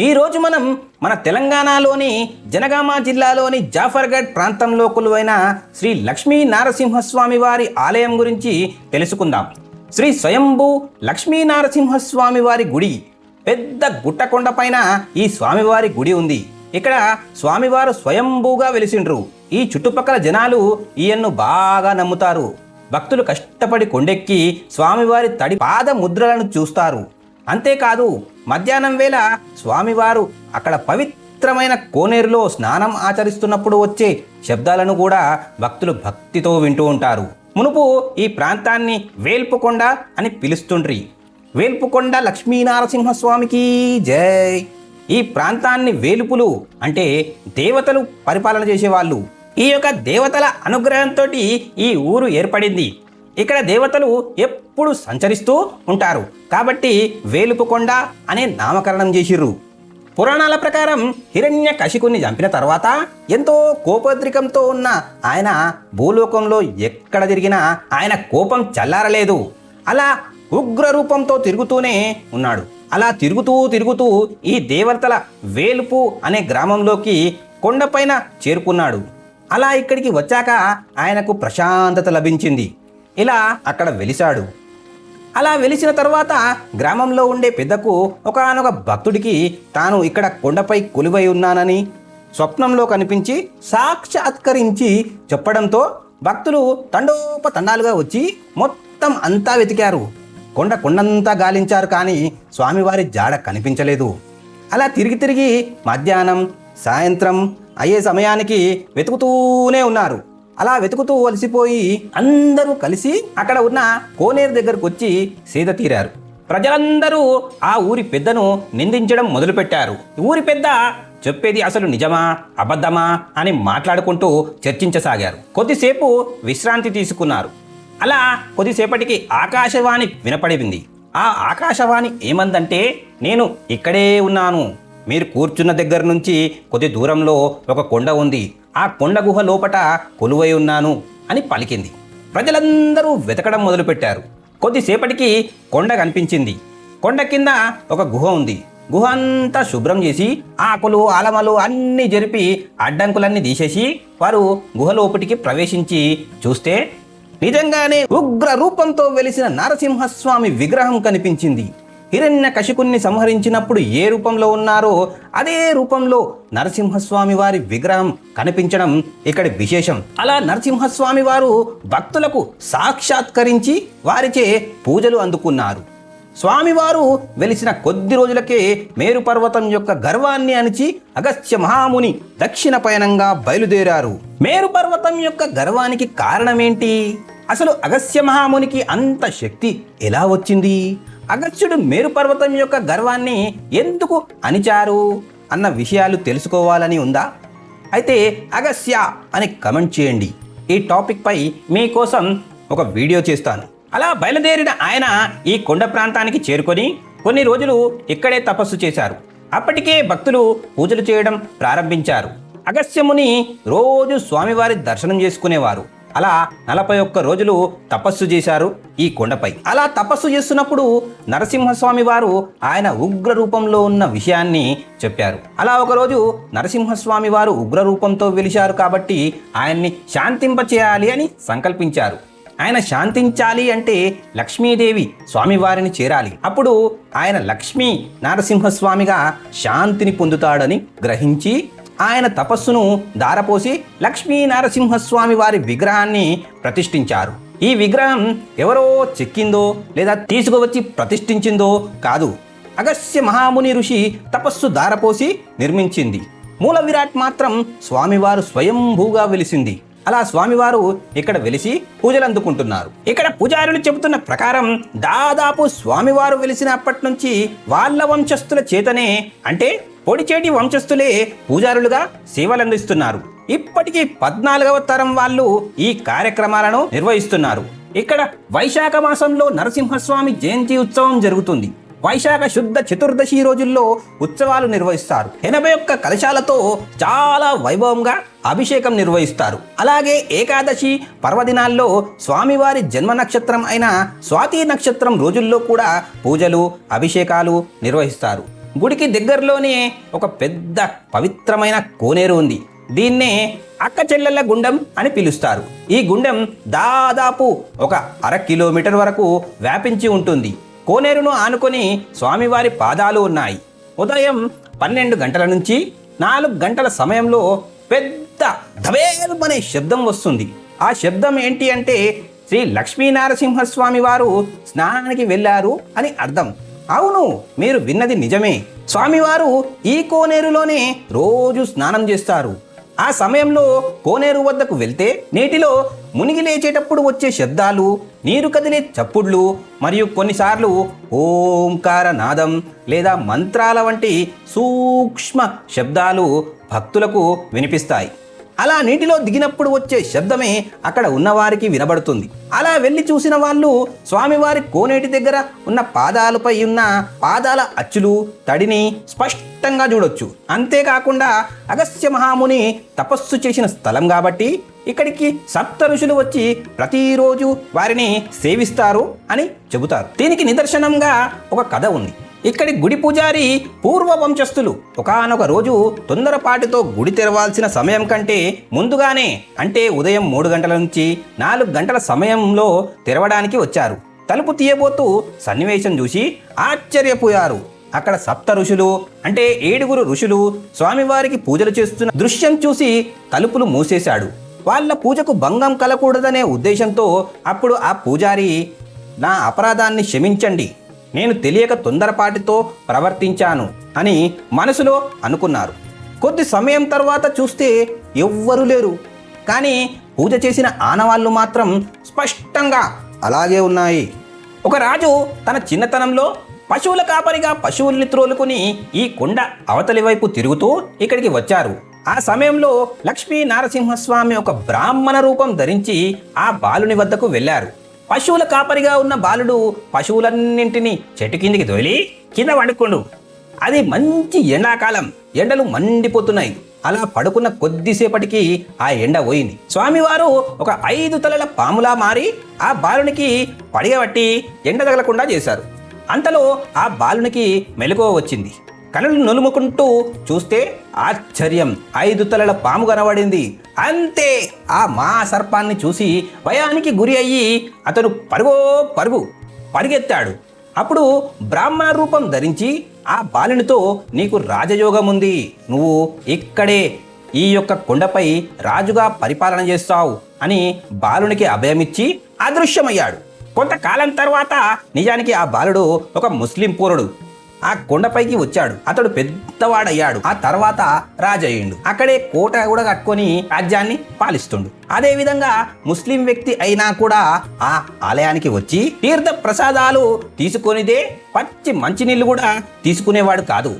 ఈరోజు మనం మన తెలంగాణలోని జనగామ జిల్లాలోని జాఫర్గఢ్ ప్రాంతంలో కొలువైన శ్రీ లక్ష్మీ నారసింహస్వామి వారి ఆలయం గురించి తెలుసుకుందాం. శ్రీ స్వయంభూ లక్ష్మీ నారసింహస్వామి వారి గుడి పెద్ద గుట్టకొండ పైన ఈ స్వామివారి గుడి ఉంది. ఇక్కడ స్వామివారు స్వయంభూగా వెలిసిండ్రు. ఈ చుట్టుపక్కల జనాలు ఈయన్ను బాగా నమ్ముతారు. భక్తులు కష్టపడి కొండెక్కి స్వామివారి తడి పాద ముద్రలను చూస్తారు. అంతేకాదు మధ్యాహ్నం వేళ స్వామివారు అక్కడ పవిత్రమైన కోనేరులో స్నానం ఆచరిస్తున్నప్పుడు వచ్చే శబ్దాలను కూడా భక్తులు భక్తితో వింటూ ఉంటారు. మునుపు ఈ ప్రాంతాన్ని వేల్పుకొండ అని పిలుస్తుండ్రి. వేల్పుకొండ లక్ష్మీనారసింహస్వామికి జై. ఈ ప్రాంతాన్ని వేలుపులు అంటే దేవతలు పరిపాలన చేసేవాళ్ళు. ఈ యొక్క దేవతల అనుగ్రహంతో ఈ ఊరు ఏర్పడింది. ఇక్కడ దేవతలు ఎప్పుడు సంచరిస్తూ ఉంటారు కాబట్టి వేలుపుకొండ అనే నామకరణం చేసిర్రు. పురాణాల ప్రకారం హిరణ్యకశిపుని చంపిన తర్వాత ఎంతో కోపోద్రికంతో ఉన్న ఆయన భూలోకంలో ఎక్కడ తిరిగినా ఆయన కోపం చల్లారలేదు. అలా ఉగ్ర రూపంతో తిరుగుతూనే ఉన్నాడు. అలా తిరుగుతూ ఈ దేవతల వేలుపు అనే గ్రామంలోకి కొండపైన చేరుకున్నాడు. అలా ఇక్కడికి వచ్చాక ఆయనకు ప్రశాంతత లభించింది. ఇలా అక్కడ వెలిశాడు. అలా వెలిసిన తర్వాత గ్రామంలో ఉండే పెద్దకు ఒకానొక భక్తుడికి తాను ఇక్కడ కొండపై కొలువై ఉన్నానని స్వప్నంలో కనిపించి సాక్షాత్కరించి చెప్పడంతో భక్తులు తండోపతండాలుగా వచ్చి మొత్తం అంతా వెతికారు. కొండంతా గాలించారు కానీ స్వామివారి జాడ కనిపించలేదు. అలా తిరిగి మధ్యాహ్నం సాయంత్రం అయ్యే సమయానికి వెతుకుతూనే ఉన్నారు. అలా వెతుకుతూ అలసిపోయి అందరూ కలిసి అక్కడ ఉన్న కోనేరు దగ్గరకు వచ్చి సేద తీరారు. ప్రజలందరూ ఆ ఊరి పెద్దను నిందించడం మొదలుపెట్టారు. ఊరి పెద్ద చెప్పేది అసలు నిజమా అబద్ధమా అని మాట్లాడుకుంటూ చర్చించసాగారు. కొద్దిసేపు విశ్రాంతి తీసుకున్నారు. అలా కొద్దిసేపటికి ఆకాశవాణి వినపడింది. ఆ ఆకాశవాణి ఏమందంటే, నేను ఇక్కడే ఉన్నాను. మీరు కూర్చున్న దగ్గర నుంచి కొద్ది దూరంలో ఒక కొండ ఉంది. ఆ కొండ గుహ లోపట కొలువై ఉన్నాను అని పలికింది. ప్రజలందరూ వెతకడం మొదలుపెట్టారు. కొద్దిసేపటికి కొండ కనిపించింది. కొండ కింద ఒక గుహ ఉంది. గుహ అంతా శుభ్రం చేసి ఆకులు ఆలమలు అన్నీ జరిపి అడ్డంకులన్నీ తీసేసి వారు గుహ లోపటికి ప్రవేశించి చూస్తే నిజంగానే ఉగ్ర రూపంతో వెలిసిన నరసింహస్వామి విగ్రహం కనిపించింది. హిరణ్యకశిపుణ్ణి సంహరించినప్పుడు ఏ రూపంలో ఉన్నారో అదే రూపంలో నరసింహస్వామి వారి విగ్రహం కనిపించడం ఇక్కడి విశేషం. అలా నరసింహస్వామి వారు భక్తులకు సాక్షాత్కరించి వారిచే పూజలు అందుకున్నారు. స్వామివారు వెలిసిన కొద్ది రోజులకే మేరు పర్వతం యొక్క గర్వాన్ని అణిచి అగస్త్య మహాముని దక్షిణ పయనంగా బయలుదేరారు. మేరు పర్వతం యొక్క గర్వానికి కారణమేంటి? అసలు అగస్త్య మహామునికి అంత శక్తి ఎలా వచ్చింది? అగస్త్యుడు మేరు పర్వతం యొక్క గర్వాన్ని ఎందుకు అణిచారు అన్న విషయాలు తెలుసుకోవాలని ఉందా? అయితే అగస్త్య అని కమెంట్ చేయండి. ఈ టాపిక్ పై మీకోసం ఒక వీడియో చేస్తాను. అలా బయలుదేరిన ఆయన ఈ కొండ ప్రాంతానికి చేరుకొని కొన్ని రోజులు ఇక్కడే తపస్సు చేశారు. అప్పటికే భక్తులు పూజలు చేయడం ప్రారంభించారు. అగస్త్యముని రోజు స్వామివారి దర్శనం చేసుకునేవారు. అలా 41 రోజులు తపస్సు చేశారు ఈ కొండపై. అలా తపస్సు చేస్తున్నప్పుడు నరసింహస్వామి వారు ఆయన ఉగ్ర రూపంలో ఉన్న విషయాన్ని చెప్పారు. అలా ఒకరోజు నరసింహస్వామి వారు ఉగ్ర రూపంతో వెలిశారు కాబట్టి ఆయన్ని శాంతింపచేయాలి అని సంకల్పించారు. ఆయన శాంతించాలి అంటే లక్ష్మీదేవి స్వామివారిని చేరాలి. అప్పుడు ఆయన లక్ష్మీ నారసింహస్వామిగా శాంతిని పొందుతాడని గ్రహించి ఆయన తపస్సును దారపోసి లక్ష్మీ నారసింహస్వామి వారి విగ్రహాన్ని ప్రతిష్ఠించారు. ఈ విగ్రహం ఎవరో చెక్కిందో లేదా తీసుకువచ్చి ప్రతిష్ఠించిందో కాదు, అగస్త్య మహాముని ఋషి తపస్సు దారపోసి నిర్మించింది. మూల విరాట్ మాత్రం స్వామివారు స్వయంభూగా వెలిసింది. అలా స్వామివారు ఇక్కడ వెలిసి పూజలు అందుకుంటున్నారు. ఇక్కడ పూజారులు చెబుతున్న ప్రకారం దాదాపు స్వామివారు వెలిసినప్పటి నుంచి వాళ్ళ వంశస్థుల చేతనే అంటే పొడిచేటి వంశస్థులే పూజారులుగా సేవలందిస్తున్నారు. ఇప్పటికీ 14వ తరం వాళ్ళు ఈ కార్యక్రమాలను నిర్వహిస్తున్నారు. ఇక్కడ వైశాఖ మాసంలో నరసింహస్వామి జయంతి ఉత్సవం జరుగుతుంది. వైశాఖ శుద్ధ చతుర్దశి రోజుల్లో ఉత్సవాలు నిర్వహిస్తారు. 81 కలశాలతో చాలా వైభవంగా అభిషేకం నిర్వహిస్తారు. అలాగే ఏకాదశి పర్వదినాల్లో స్వామివారి జన్మ నక్షత్రం అయిన స్వాతి నక్షత్రం రోజుల్లో కూడా పూజలు అభిషేకాలు నిర్వహిస్తారు. గుడికి దగ్గరలోనే ఒక పెద్ద పవిత్రమైన కోనేరు ఉంది. దీన్నే అక్క చెల్లెళ్ళ గుండం అని పిలుస్తారు. ఈ గుండం దాదాపు ఒక 1/2 కిలోమీటర్ వరకు వ్యాపించి ఉంటుంది. కోనేరును ఆనుకొని స్వామివారి పాదాలు ఉన్నాయి. ఉదయం 12 గంటల నుంచి 4 గంటల సమయంలో పెద్ద ధవేల్మనే శబ్దం వస్తుంది. ఆ శబ్దం ఏంటి అంటే శ్రీ లక్ష్మీనరసింహస్వామి వారు స్నానానికి వెళ్ళారు అని అర్థం. అవును, మీరు విన్నది నిజమే. స్వామివారు ఈ కోనేరులోనే రోజు స్నానం చేస్తారు. ఆ సమయంలో కోనేరు వద్దకు వెళ్తే నీటిలో మునిగి లేచేటప్పుడు వచ్చే శబ్దాలు, నీరు కదిలే చప్పుళ్ళు మరియు కొన్నిసార్లు ఓంకార నాదం లేదా మంత్రాల వంటి సూక్ష్మ శబ్దాలు భక్తులకు వినిపిస్తాయి. అలా నీటిలో దిగినప్పుడు వచ్చే శబ్దమే అక్కడ ఉన్నవారికి వినబడుతుంది. అలా వెళ్ళి చూసిన వాళ్ళు స్వామివారి కోనేటి దగ్గర ఉన్న పాదాలపై ఉన్న పాదాల అచ్చులు, తడిని స్పష్టంగా చూడొచ్చు. అంతేకాకుండా అగస్త్య మహాముని తపస్సు చేసిన స్థలం కాబట్టి ఇక్కడికి సప్త ఋషులు వచ్చి ప్రతిరోజు వారిని సేవిస్తారు అని చెబుతారు. దీనికి నిదర్శనంగా ఒక కథ ఉంది. ఇక్కడి గుడి పూజారి పూర్వ వంశస్థులు ఒకానొక రోజు తొందరపాటుతో గుడి తెరవాల్సిన సమయం కంటే ముందుగానే, అంటే ఉదయం 3 గంటల నుంచి 4 గంటల సమయంలో తెరవడానికి వచ్చారు. తలుపు తీయబోతూ సన్నివేశం చూసి ఆశ్చర్యపోయారు. అక్కడ సప్త ఋషులు అంటే 7 ఋషులు స్వామివారికి పూజలు చేస్తున్న దృశ్యం చూసి తలుపులు మూసేశాడు. వాళ్ళ పూజకు భంగం కలగకూడదనే ఉద్దేశంతో అప్పుడు ఆ పూజారి, నా అపరాధాన్ని క్షమించండి, నేను తెలియక తొందరపాటుతో ప్రవర్తించాను అని మనసులో అనుకున్నారు. కొద్ది సమయం తర్వాత చూస్తే ఎవ్వరూ లేరు. కానీ పూజ చేసిన ఆనవాళ్లు మాత్రం స్పష్టంగా అలాగే ఉన్నాయి. ఒక రాజు తన చిన్నతనంలో పశువుల కాపరిగా పశువుల్ని త్రోలుకుని ఈ కొండ అవతలి వైపు తిరుగుతూ ఇక్కడికి వచ్చారు. ఆ సమయంలో లక్ష్మీ నరసింహస్వామి ఒక బ్రాహ్మణ రూపం ధరించి ఆ బాలుని వద్దకు వెళ్ళారు. పశువుల కాపరిగా ఉన్న బాలుడు పశువులన్నింటినీ చెట్టు కిందికి తోలి కింద వండుకోండు. అది మంచి ఎండాకాలం, ఎండలు మండిపోతున్నాయి. అలా పడుకున్న కొద్దిసేపటికి ఆ ఎండ పోయింది. స్వామివారు ఒక 5 తలల పాములా మారి ఆ బాలునికి పడిగబట్టి ఎండ తగలకుండా చేశారు. అంతలో ఆ బాలునికి మెలకువ వచ్చింది. కనులు నులుముకుంటూ చూస్తే ఆశ్చర్యం, 5 తలల పాము కనబడింది. అంతే, ఆ మా సర్పాన్ని చూసి భయానికి గురి అయ్యి అతను పరిగెత్తాడు. అప్పుడు బ్రాహ్మణ రూపం ధరించి ఆ బాలునితో, నీకు రాజయోగం ఉంది, నువ్వు ఇక్కడే ఈ యొక్క కొండపై రాజుగా పరిపాలన చేస్తావు అని బాలునికి అభయమిచ్చి అదృశ్యమయ్యాడు. కొంతకాలం తర్వాత నిజానికి ఆ బాలుడు ఒక ముస్లిం పౌరుడు ఆ కొండపైకి వచ్చాడు. అతడు పెద్దవాడయ్యాడు. ఆ తర్వాత రాజయ్యిండు. అక్కడే కోట కూడా కట్టుకొని రాజ్యాన్ని పాలిస్తుండు. అదే విధంగా ముస్లిం వ్యక్తి అయినా కూడా ఆ ఆలయానికి వచ్చి తీర్థ ప్రసాదాలు తీసుకొనిదే పచ్చి మంచినీళ్ళు కూడా తీసుకునేవాడు కాదు.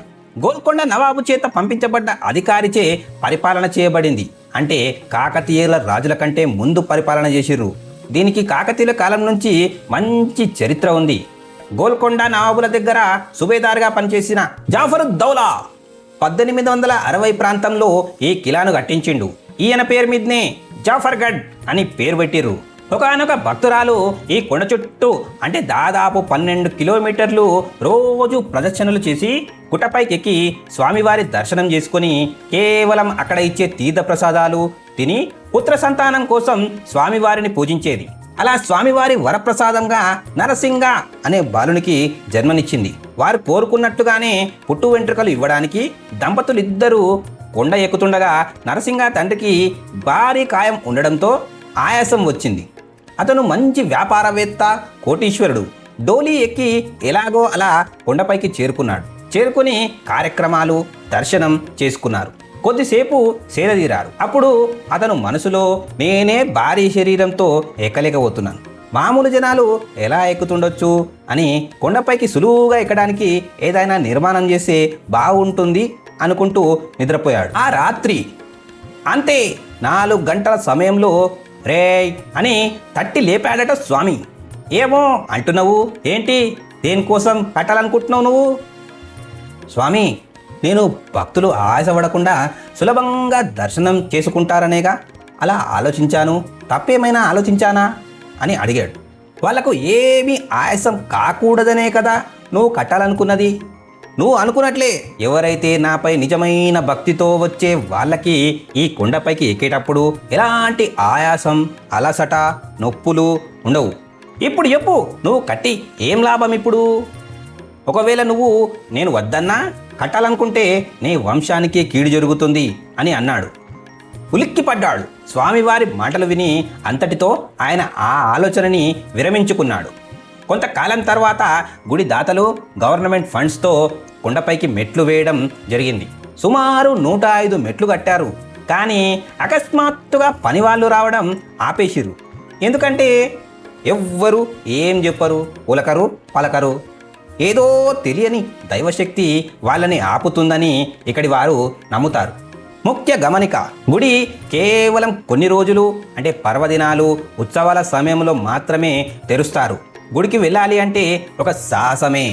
గోల్కొండ నవాబు చేత పంపించబడ్డ అధికారిచే పరిపాలన చేయబడింది. అంటే కాకతీయుల రాజుల కంటే ముందు పరిపాలన చేసిర్రు. దీనికి కాకతీయుల కాలం నుంచి మంచి చరిత్ర ఉంది. గోల్కొండ నవాబుల దగ్గర సుబేదార్గా పనిచేసిన జాఫరుద్దౌలా 1860 ప్రాంతంలో ఈ కిలాను కట్టించిండు. ఈయన పేరు మీదనే జాఫర్గఢ్ అని పేరు పెట్టిర్రు. ఒకనొక భక్తురాలు ఈ కొండ చుట్టూ అంటే దాదాపు 12 కిలోమీటర్లు రోజు ప్రదర్శనలు చేసి గుట్టపైకి ఎక్కి స్వామివారి దర్శనం చేసుకుని కేవలం అక్కడ ఇచ్చే తీర్థ ప్రసాదాలు తిని పుత్ర సంతానం కోసం స్వామివారిని పూజించేది. అలా స్వామివారి వరప్రసాదంగా నరసింగ అనే బాలునికి జన్మనిచ్చింది. వారు కోరుకున్నట్టుగానే పుట్టు వెంట్రుకలు ఇవ్వడానికి దంపతులిద్దరూ కొండ ఎక్కుతుండగా నరసింగ తండ్రికి భారీ కాయం ఉండడంతో ఆయాసం వచ్చింది. అతను మంచి వ్యాపారవేత్త, కోటీశ్వరుడు. డోలీ ఎక్కి ఎలాగో అలా కొండపైకి చేరుకుని కార్యక్రమాలు దర్శనం చేసుకున్నారు. కొద్దిసేపు సేదతీరారు. అప్పుడు అతను మనసులో, నేనే భారీ శరీరంతో ఎక్కలేకపోతున్నాను, మామూలు జనాలు ఎలా ఎక్కుతుండొచ్చు అని కొండపైకి సులువుగా ఎక్కడానికి ఏదైనా నిర్మాణం చేస్తే బాగుంటుంది అనుకుంటూ నిద్రపోయాడు. ఆ రాత్రి అంతే 4 గంటల సమయంలో రేయ్ అని తట్టి లేపాడట స్వామి. ఏమో అంటున్నావు ఏంటి, దేనికోసం కట్టాలనుకుంటున్నావు నువ్వు? స్వామి, నేను భక్తులు ఆయాసపడకుండా సులభంగా దర్శనం చేసుకుంటారనేగా అలా ఆలోచించాను, తప్పేమైనా ఆలోచించానా అని అడిగాడు. వాళ్లకు ఏమీ ఆయాసం కాకూడదనే కదా నువ్వు కట్టాలనుకున్నది. నువ్వు అనుకున్నట్లే ఎవరైతే నాపై నిజమైన భక్తితో వచ్చే వాళ్ళకి ఈ కొండపైకి ఎక్కేటప్పుడు ఎలాంటి ఆయాసం, అలసట, నొప్పులు ఉండవు. ఇప్పుడు చెప్పు, నువ్వు కట్టి ఏం లాభం ఇప్పుడు? ఒకవేళ నువ్వు నేను వద్దన్నా కట్టాలనుకుంటే నీ వంశానికి కీడు జరుగుతుంది అని అన్నాడు. ఉలిక్కిపడ్డాడు. స్వామివారి మాటలు విని అంతటితో ఆయన ఆ ఆలోచనని విరమించుకున్నాడు. కొంతకాలం తర్వాత గుడి దాతలు గవర్నమెంట్ ఫండ్స్తో కొండపైకి మెట్లు వేయడం జరిగింది. సుమారు 105 మెట్లు కట్టారు. కానీ అకస్మాత్తుగా పనివాళ్ళు రావడం ఆపేసిరు. ఎందుకంటే ఎవ్వరు ఏం చెప్పరు, ఉలకరు పలకరు. ఏదో తెలియని దైవశక్తి వాళ్ళని ఆపుతుందని ఇక్కడి వారు నమ్ముతారు. ముఖ్య గమనిక, గుడి కేవలం కొన్ని రోజులు అంటే పర్వదినాలు, ఉత్సవాల సమయంలో మాత్రమే తెరుస్తారు. గుడికి వెళ్ళాలి అంటే ఒక సాహసమే.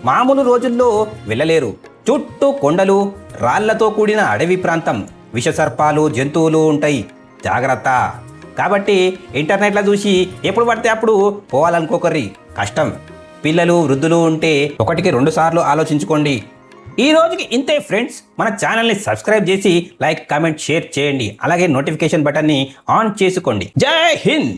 మామూలు రోజుల్లో వెళ్ళలేరు. చుట్టూ కొండలు, రాళ్లతో కూడిన అడవి ప్రాంతం, విషసర్పాలు, జంతువులు ఉంటాయి. జాగ్రత్త. కాబట్టి ఇంటర్నెట్లో చూసి ఎప్పుడు పడితే అప్పుడు పోవాలనుకోకర్రి, కష్టం. పిల్లలు, వృద్ధులు ఉంటే 1కి 2 సార్లు ఆలోచించుకోండి. ఈ రోజుకి ఇంతే ఫ్రెండ్స్. మన ఛానల్ని సబ్స్క్రైబ్ చేసి లైక్, కామెంట్, షేర్ చేయండి. అలాగే నోటిఫికేషన్ బటన్ని ఆన్ చేసుకోండి. జై హింద్.